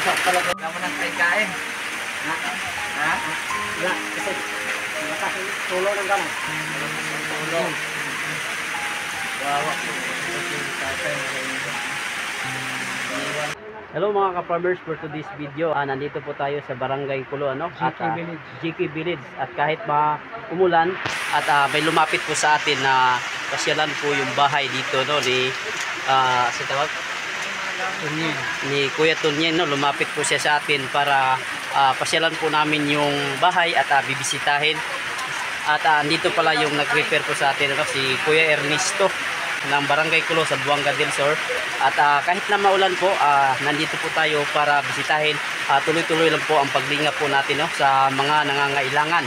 talaga naman ang kain-kain. Ha? Ha? Wala, kasi malakas tulo ng gano'n. Tulong. Wawa. Hello mga ka-farmers, for today's video, nandito po tayo sa Barangay Kulo, GK Village. At kahit umulan at may lumapit po sa atin na pasyalan po yung bahay dito, no, sa tawag? Ni Kuya Tunyen, no, lumapit po siya sa atin para pasyalan po namin yung bahay at bibisitahin. At andito pala yung nag-repair po sa atin, no, si Kuya Ernesto ng Barangay Kulo sa Buanga del Sur. At kahit na maulan po, nandito po tayo para bisitahin. Tuloy-tuloy lang po ang paglinga po natin, no, sa mga nangangailangan.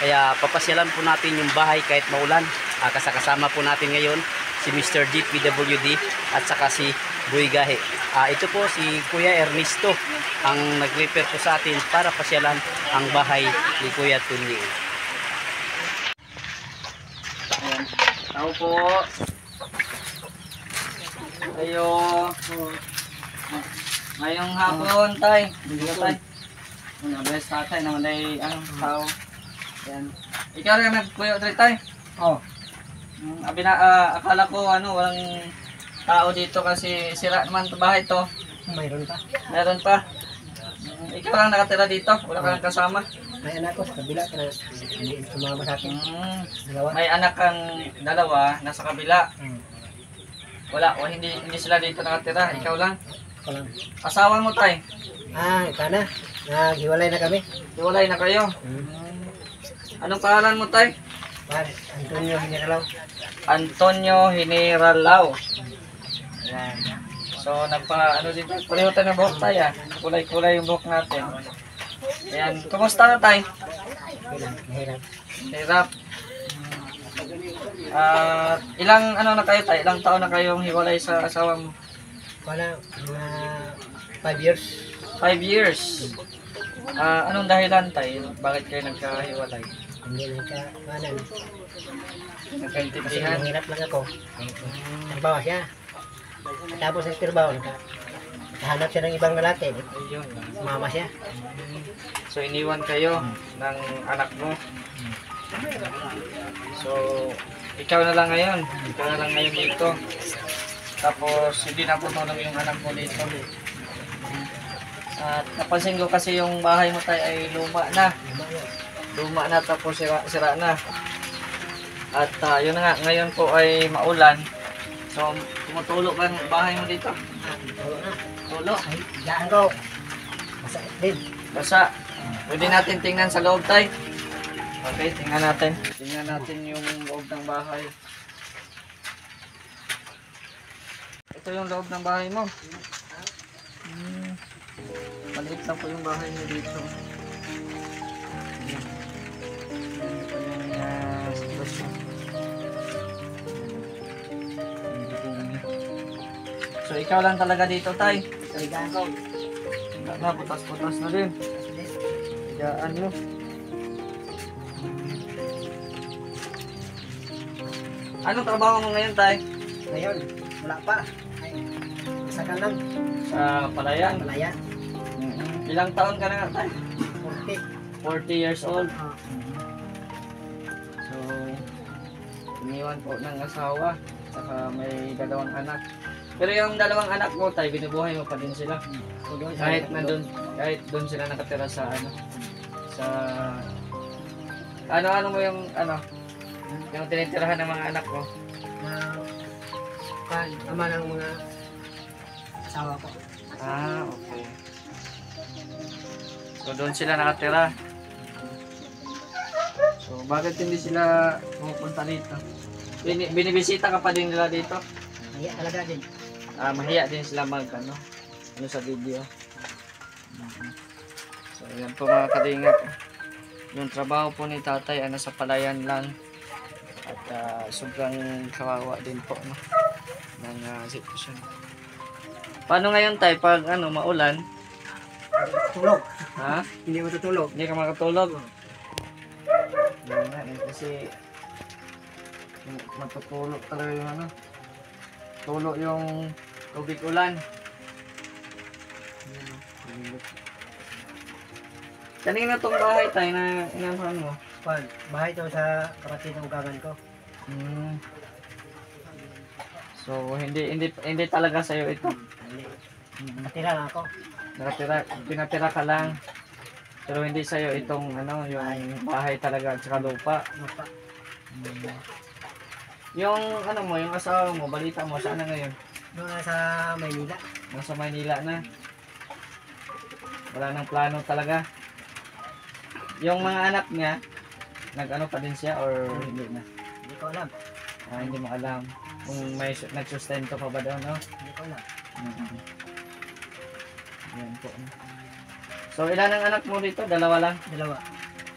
Kaya papasyalan po natin yung bahay kahit maulan. Kasama po natin ngayon si Mr. Jeep PWD at saka si Boy Gahe. Ito po si Kuya Ernesto ang nag-repair po sa atin para pasyalan ang bahay ni Kuya Tunyen. Tao po. Ayo. Ngayong hapon, tay. Hindi ka, tay. Nabes tatay naman ay tao. Yan. Ikaw rin nagpuyo dito, tay. Oh. Akala ko walang tao dito kasi sira naman ito bahay to. Mayroon pa. Meron pa. Ikaw lang nakatira dito, wala kang kasama. May anak ko sa kabila, kaya hindi sumama sa akin. Dalawa. May anak kang dalawa nasa kabila. Wala, hindi sila dito nakatira, ikaw lang. Ako lang. Asawa mo, tay? Ika na. Naghiwalay na kami. Hiwalay na kayo. Anong pangalan mo, tay? Pare, Antonio Hiniralaw. Antonio Hiniralaw. Yan. So, dito, pareho tayo ng buhok, tay, kulay-kulay yung buhok natin. Ayan, kumusta na, tay? Mahirap. Hirap. Ilang na kayo, tay? Ilang taon na kayong hiwalay sa asawa mo? Wala, mga 5 years. 5 years. Anong dahilan, tay? Bakit kayo nagkahiwalay? Hindi nagkakanan. Kasi Nagkaintindihan? mahirap lang ako. Trabaho siya. Tapos sa trabaho, nakahanap siya ng ibang lalaki. Ayun. Mama siya. So, iniwan kayo ng anak mo. So, ikaw na lang ngayon. Ikaw na lang ngayon dito. Tapos, hindi na po tulong yung anak mo dito. At napansin ko kasi yung bahay mo, tay, ay luma na. Luma na, tapos sira na. At yun na nga, ngayon po ay maulan. So, tumutulo ba ang bahay mo dito? Tulo na. Tulo. Ay, daan ko. Masakit din. Basa. Pwede natin tingnan sa loob, tay. Okay, tingnan natin. Tingnan natin yung loob ng bahay. Ito yung loob ng bahay mo. Maliit lang po yung bahay niyo dito. Ito yung sitwasyon. So, ikaw lang talaga dito, tay. Ay, daan ko. Butas-butas na rin. Higaan mo. Anong trabaho mo ngayon, tay? Ngayon, wala pa. Ay, isa ka lang. Sa palayan. Malaya. Ilang taon ka na nga, tay? 40. 40 years old. So, iniwan po ng asawa. Saka may dalawang anak. Pero yung dalawang anak mo, tay, binubuhay mo pa din sila. Kahit doon sila nakatira sa ano mo yung yung tinitirahan ng mga anak mo. Ama ng mga asawa ko. Okay. So doon sila nakatira. So bakit hindi sila pumupunta dito? Binibisita ka pa din nila dito? Mahiya talaga din. Mahiya din sila sa video. So yan po mga kalingap. Yung trabaho po ni tatay sa palayan lang. At sobrang kawawa din po ng sitwasyon. Paano ngayon, tay, pag maulan? Tulog. Ha? Hindi mo tutulog. Hindi ka makatulog? Yan nga kasi matutulog talaga yung tulo yung tubig ulan. Kanina tong bahay tayo na inanuhan mo. Kwan, bahay to sa kapatid ng ugangan ko. Hmm. So hindi talaga sa ito. Hindi. Hmm. Natira lang ako. Pinatira ka lang. Pero hindi sa itong ano, yung bahay talaga at saka lupa. Lupa. Hmm. Yung ano mo, yung asawa mo, balita mo, saan na ngayon? Doon na sa Maynila. Nasa Maynila na. Wala nang plano talaga. Yung mga anak niya, nag-ano pa din siya or hindi na? Hindi ko alam. Hindi mo alam kung may nagsustento pa ba daw, no? Hindi ko alam. Yan po. So, ilan ang anak mo dito? Dalawa lang? Dalawa.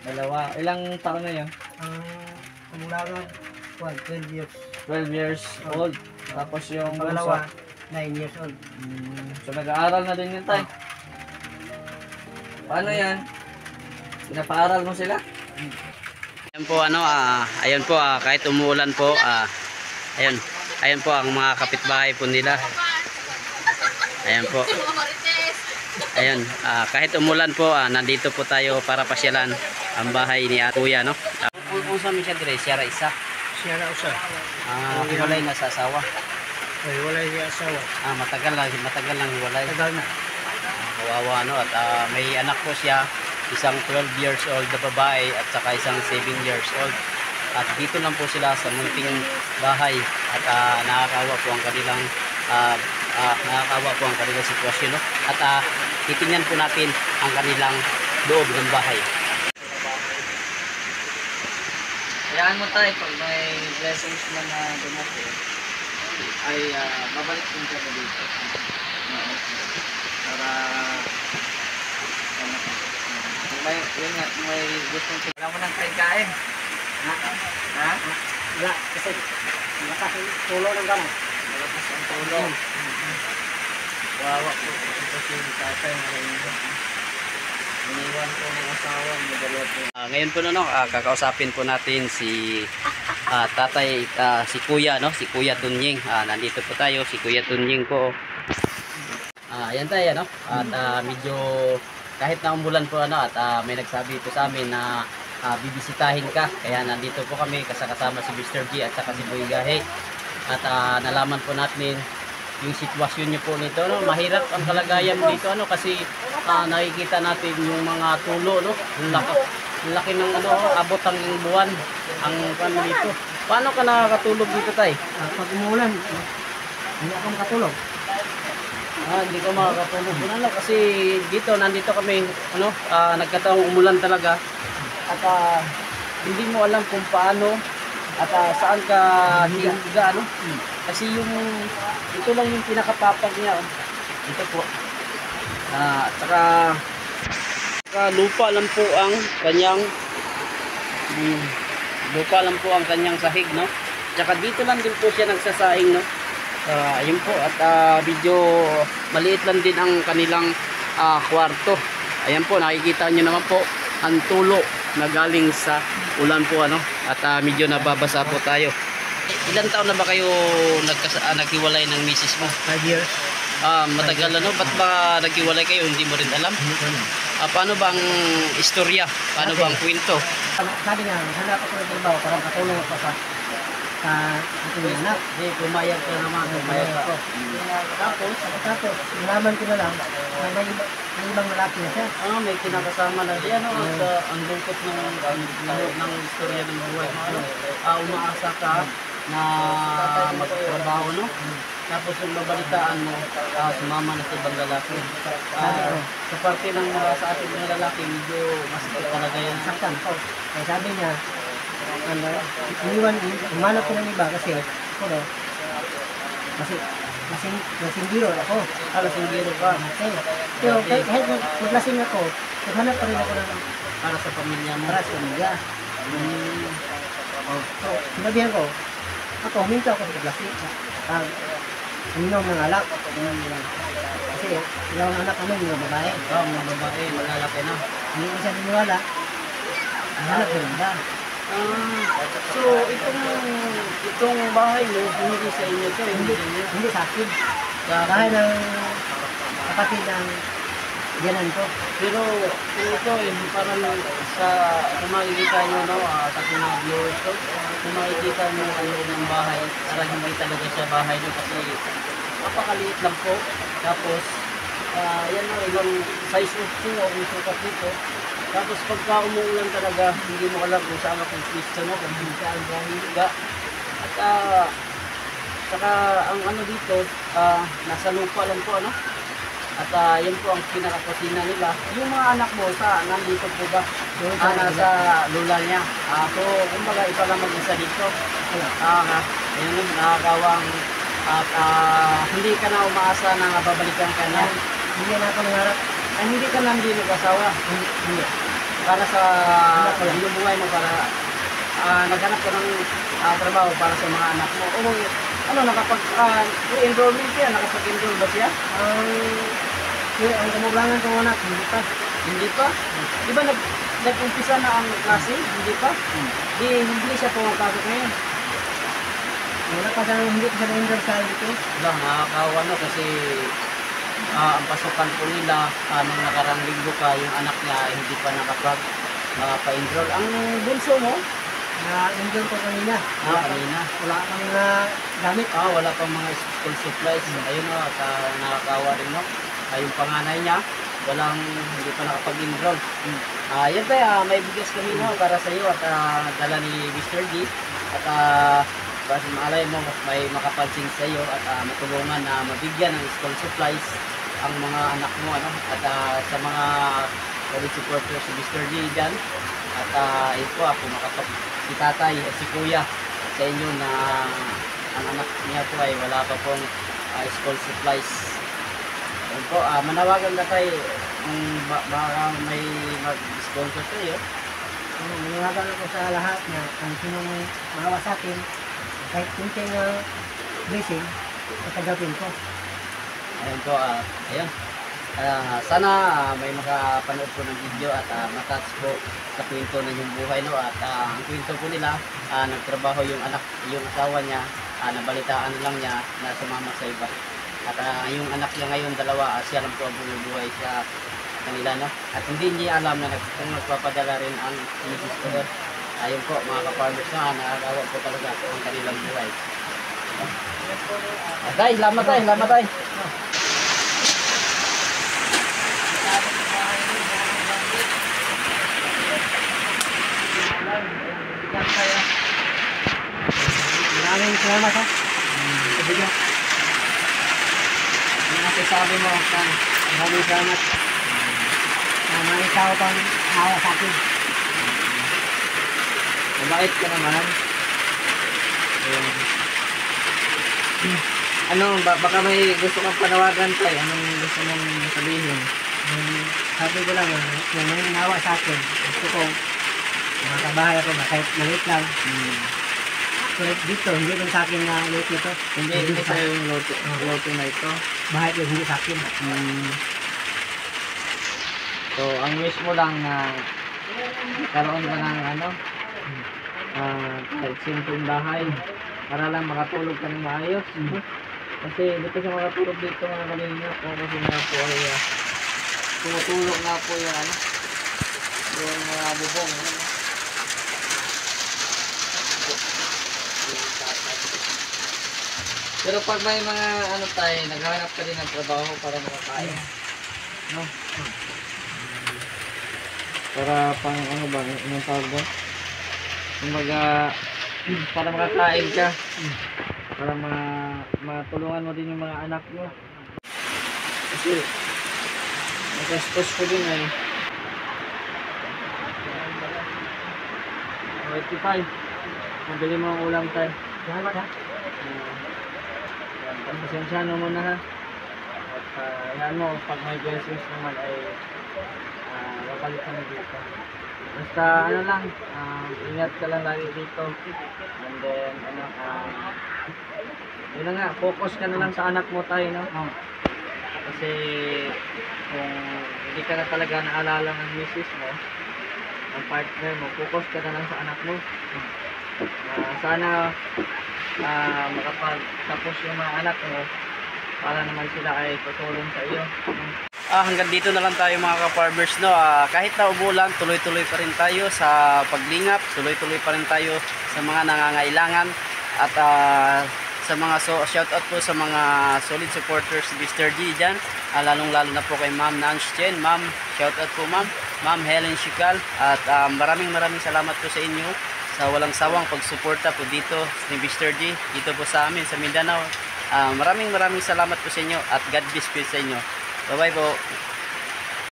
Dalawa. Ilang taon na yun? Ang kumulangan, 12 years. 12 years old. Tapos yung Pangalawa, 9 years old. So, nag-aaral na din yun tayo. Paano yan? Pinapaaral mo sila? Ayan po ano, ayun po kahit umuulan po, ayun po ang mga kapitbahay po nila. Ayan po. Ayun, kahit umulan po, nandito po tayo para pasyalan ang bahay ni Kuya, no? Kung saan siya dire, siya ra isa. Siya na usa. Hiwalay na sa asawa. Ay, wala siya asawa. Matagal lang hiwalay. Tagal na. Kawawa, no? At may anak po siya, isang 12 years old na babae at saka isang 7 years old. At dito lang po sila sa munting bahay at nakakawa po ang kanilang sitwasyon, no? At titingnan po natin ang kanilang loob ng bahay. Hayaan mo tayo pag may blessings na dumating ay babalik din kami dito. Para kung may gustong tignan mo ng kain. Ha? Wala, kasi malakas ang tulo ng gano'n. Malakas ang tulong. Wawa po ito si tatay ngayon. Iniwan po ng asawa, madala po. Ngayon po kakausapin po natin si tatay, si Kuya, no? Si Kuya Tunying. Nandito po tayo, si Kuya Tunying po. Ayan tayo, no? At medyo kahit na umulan po at may nagsabi po sa amin na bibisitahin ka. Kaya nandito po kami kasama si Mr. G at saka si Boy Gahe. At nalaman po natin yung sitwasyon niyo po nito, no? Mahirap ang kalagayan dito, ano, kasi nakikita natin yung mga tulo, no? Ang laki ng abot ang buwan ang kano dito. Paano ka nakakatulog dito, tay? Pag umulan, hindi ako makatulog. Hindi ko makakatulog na kasi nandito kami, nagkataong umulan talaga. At hindi mo alam kung paano at saan ka higa, ano? Kasi ito lang yung pinakapapag niya. Ito po. At saka lupa lang po ang kanyang sahig, no? Tsaka dito lang din po siya nagsasahing, no? Ayun po, at medyo maliit lang din ang kanilang kwarto. Ayan po, nakikita nyo naman po ang tulo na galing sa ulan po, ano? At medyo nababasa po tayo. Ilan taon na ba kayo naghiwalay ng misis mo? 5 years. Matagal na, no? Ba't ba naghiwalay kayo? Hindi mo rin alam? Hindi ko alam. Paano bang istorya? Paano bang kwento? Sabi niya, hanap ako ng trabaho para makatulong ako sa aking anak. Hindi, pumayag ka naman. Pumayag ako. Tapos, nalaman ko na lang na may ibang lalaki na siya. May kinakasama na siya, no? At ang lungkot ng istorya ng buhay mo, ano? Umaasa ka na magtrabaho, no? Tapos yung babalitaan mo, sumama na sa ibang lalaki. Sa parte ng sa ating mga lalaki, medyo masakit talaga yan. Saktan ko. Kaya sabi niya, umanap ko ng iba kasi masinggiro ako. Masinggiro ka. Pero kahit maglasing ako, naghanap pa rin ako ng Para sa pamilya mo. para sa pamilya. So, sinabihan ko, ako, huminto ako sa paglasing. Uminom ng alak. Kasi ilang anak kami, mga babae. Mga babae, malalaki na. Hindi ko siya niniwala. Ang anak ko rin ba? So, itong bahay mo, hindi sa inyo to, Hindi sa akin. Bahay ng kapatid ng Ganan po. Pero ito parang sa kung makikita nyo, no, sa mga viewers ko, kung makikita nyo ang loob ng bahay, parang hindi talaga siya bahay nyo kasi napakaliit lang po. Tapos, yan o, ilang size of po o kung sukat dito. Tapos pagka umuulan talaga, hindi mo alam kung saan akong pista mo, kung hindi saan ka higa. At saka ang ano dito, nasa lupa lang po, ano? At yan po ang pinakakusina nila. Yung mga anak mo, nandito po ba? Nasa lula niya. So, kumbaga, ikaw lang mag-isa dito. Ayun yun, nakakawang at hindi ka na umaasa na babalikan ka niya. Hindi na ako nangarap. Ay, hindi ka lang din nag-asawa. Hindi. Para sa binubuhay mo, para naghanap ka ng trabaho para sa mga anak mo. O, ano, enrollment siya? Nakapag-enroll ba siya? Ang kamuglangan kong anak, hindi pa. Hindi pa? Di ba nag-umpisa na ang klase? Hindi pa? Hindi siya pumapasok ngayon. Wala pa siya, hindi pa siya na-enroll sa dito. Wala, nakakawa na kasi ang pasukan po nila, nung nakarang linggo pa, yung anak niya hindi pa nakapag-enroll. Ang bunso mo? Na-enroll ko kanina. Kanina. Wala kang gamit. Wala pang mga school supplies. Ayun o, nakakawa rin no. Yung panganay niya, hindi pa nakapag-enroll. Yan tayo, may bigas kami no, para sa iyo at dala ni Mr. D. At basta maalay mo, may makapansin sa iyo at matulungan na mabigyan ng school supplies ang mga anak mo. Ano? At sa mga solid supporters si Mr. D dyan. At ito ako si tatay at si kuya sa inyo na ang anak niya po ay wala pa pong school supplies. Ayun po, manawagan ka tayo kung baka may mag-sponsor sa iyo. Manawagan ako sa lahat na kung sinong maawa sa akin, kahit kunting blessing, tatagapin ko. Ayun po, ayun. Sana may makapanood po ng video at matouch po sa kwento ng yung buhay, no? At ang kwento po nila, nagtrabaho yung asawa niya, nabalitaan lang niya na sumama sa iba. At yung anak niya ngayon, dalawa, siya lang po ang bumubuhay sa kanila, no? At hindi niya alam na kung nagpapadala rin ang sister. Ayun po, mga ka-farmers na, nakagawa po talaga ang kanilang buhay. Tay, salamat tay. Maraming salamat ha. Kabigyan. Ano sabi mo, Tan? Maraming salamat. May tao pang maawa sa akin. Mabait ka naman. Ano, baka may gusto kang panawagan tayo. Anong gusto mong sabihin? Sabi ko lang, kung may maawa sa akin, gusto ko makabahay ako ba kahit maliit lang. Pero dito, hindi lang sa akin na maliit nito. Hindi sa'yo yung loto na ito. Bahay ko, hindi sa akin. So, ang wish mo lang na karoon ka ng kahit simpleng bahay para lang makatulog ka ng maayos. Kasi dito siya makatulog dito mga kalinga po kasi nga po ay tumutulog nga po yung yung mga bubong. Pero pag may mga tayo, naghahanap ka din ng trabaho para makakain. No? Para pang anong tawag doon? Kumbaga, para makakain ka. Para matulungan mo din yung mga anak mo. Kasi, nag-stress ko din ay. 85. Mabili mo ang ulam tayo. Salamat ha. Pasensya na muna ha. At yan mo, pag may blessings naman ay babalik ka na dito. Basta ingat ka lang lagi dito. And then, yun na nga, focus ka na lang sa anak mo tayo, no? Kasi kung hindi ka na talaga naalala ng misis mo, ang partner mo, focus ka na lang sa anak mo. Sana makapagtapos yung mga anak mo para naman sila ay tutulong sa iyo. hanggang dito na lang tayo mga ka-farmers, no. Kahit na umulan, tuloy-tuloy pa rin tayo sa paglingap, tuloy-tuloy pa rin tayo sa mga nangangailangan at sa mga shoutout po sa mga solid supporters ni Mr. D dyan, lalong-lalo na po kay Ma'am Nance Chen. Ma'am, shoutout po ma'am. Ma'am Helen Shikal, at maraming salamat po sa inyo sa walang sawang pagsuporta po dito ni Mr. D dito po sa amin sa Mindanao. Maraming salamat po sa inyo at God bless po sa inyo. Bye bye po.